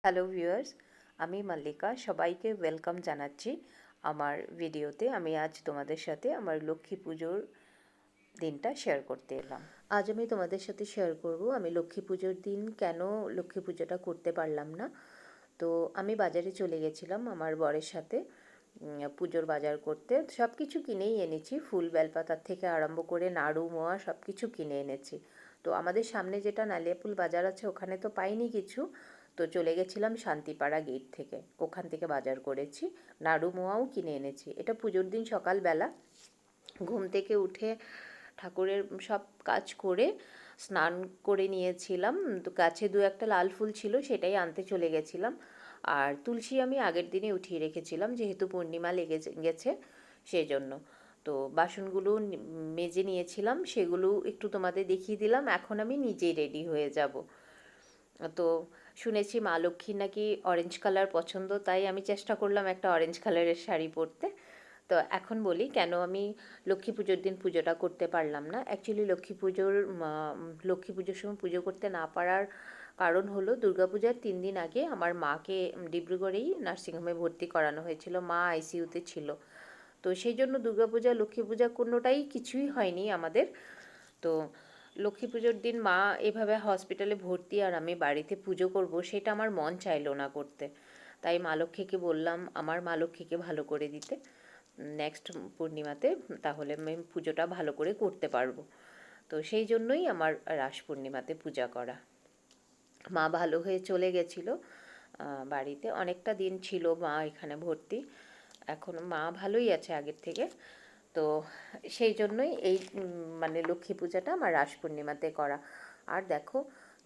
Hello viewers, আমি মাল্লিকা সবাইকে welcome জানাচ্ছি আমার ভিডিওতে। আমি আজ তোমাদের সাথে আমার লক্ষ্মী পুজোর দিনটা শেয়ার করতে এলাম। আজ আমি তোমাদের সাথে শেয়ার করব আমি লক্ষ্মী পুজোর দিন কেন লক্ষ্মী পুজোটা করতে পারলাম না। তো আমি বাজারে চলে গেছিলাম আমার বরের সাথে পুজোর বাজার করতে। সব কিছু কিনেই এনেছি, ফুল বেলপাতার থেকে আরম্ভ করে নাড়ু মোয়া সব কিছু কিনে এনেছি। তো আমাদের সামনে যেটা নালিয়াপুল বাজার আছে ওখানে তো পাইনি কিছু, তো চলে গেছিলাম শান্তিপাড়া গেট থেকে, ওখান থেকে বাজার করেছি। নাড়ু মোয়াও কিনে এনেছি। এটা পুজোর দিন সকালবেলা ঘুম থেকে উঠে ঠাকুরের সব কাজ করে স্নান করে নিয়েছিলাম। তো গাছে দু একটা লাল ফুল ছিল, সেটাই আনতে চলে গেছিলাম। আর তুলসী আমি আগের দিনে উঠিয়ে রেখেছিলাম, যেহেতু পূর্ণিমা লেগে গেছে সেই জন্য। তো বাসনগুলো মেজে নিয়েছিলাম, সেগুলো একটু তোমাদের দেখিয়ে দিলাম। এখন আমি নিজেই রেডি হয়ে যাব। তো শুনেছি মা লক্ষ্মীর নাকি অরেঞ্জ কালার পছন্দ, তাই আমি চেষ্টা করলাম একটা অরেঞ্জ কালারের শাড়ি পরতে। তো এখন বলি কেন আমি লক্ষ্মী পুজোর দিন পুজোটা করতে পারলাম না। অ্যাকচুয়ালি লক্ষ্মী পুজোর সময় পুজো করতে না পারার কারণ হলো দুর্গাপূজার 3 দিন আগে আমার মাকে ডিব্রুগড়েই নার্সিংহোমে ভর্তি করানো হয়েছিল। মা আইসিইউতে ছিল। তো সেই জন্য দুর্গাপূজা লক্ষ্মী পূজা কোনোটাই কিছুই হয়নি আমাদের। তো লক্ষ্মী পুজোর দিন মা এভাবে হসপিটালে ভর্তি আর আমি বাড়িতে পুজো করব, সেটা আমার মন চাইলো না করতে। তাই মা লক্ষ্মীকে বললাম আমার মা লক্ষ্মীকে ভালো করে দিতে নেক্সট পূর্ণিমাতে, তাহলে আমি পুজোটা ভালো করে করতে পারবো। তো সেই জন্যই আমার রাস পূর্ণিমাতে পূজা করা। মা ভালো হয়ে চলে গেছিলো বাড়িতে, অনেকটা দিন ছিল মা এখানে ভর্তি। এখন মা ভালোই আছে আগের থেকে। তো সেই জন্যই এই মানে লক্ষ্মী পূজাটা আমার রাস পূর্ণিমাতে করা। আর দেখো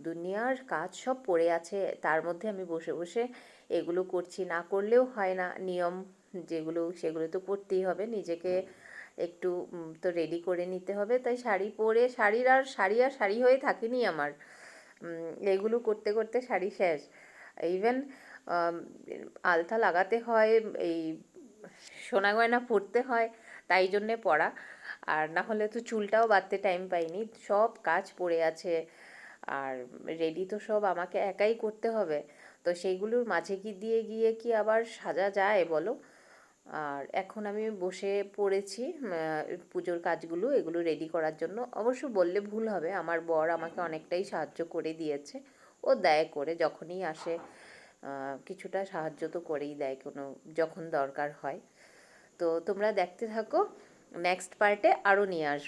দুনিয়ার কাজ সব পড়ে আছে, তার মধ্যে আমি বসে বসে এগুলো করছি, না করলেও হয় না। নিয়ম যেগুলো সেগুলো তো করতেই হবে, নিজেকে একটু তো রেডি করে নিতে হবে। তাই শাড়ি পরে শাড়ি হয়ে থাকেনি আমার। এগুলো করতে করতে শাড়ি শেষ। ইভেন আলতা লাগাতে হয়, এই সোনা গয়না পরতে হয়, তাই জন্যে পরা। আর না হলে তো চুলটাও বাঁধতে টাইম পাইনি, সব কাজ পড়ে আছে। আর রেডি তো সব আমাকে একাই করতে হবে। তো সেইগুলোর মাঝে দিয়ে গিয়ে কি আবার সাজা যায় বলো। আর এখন আমি বসে পড়েছি পুজোর কাজগুলো এগুলো রেডি করার জন্য। অবশ্য বললে ভুল হবে, আমার বর আমাকে অনেকটাই সাহায্য করে দিয়েছে। ও দেয় করে, যখনই আসে কিছুটা সাহায্য তো করেই দেয় কোনো যখন দরকার হয়। তো তোমরা দেখতে থাকো, নেক্সট পার্টে আরও নিয়ে আসবো।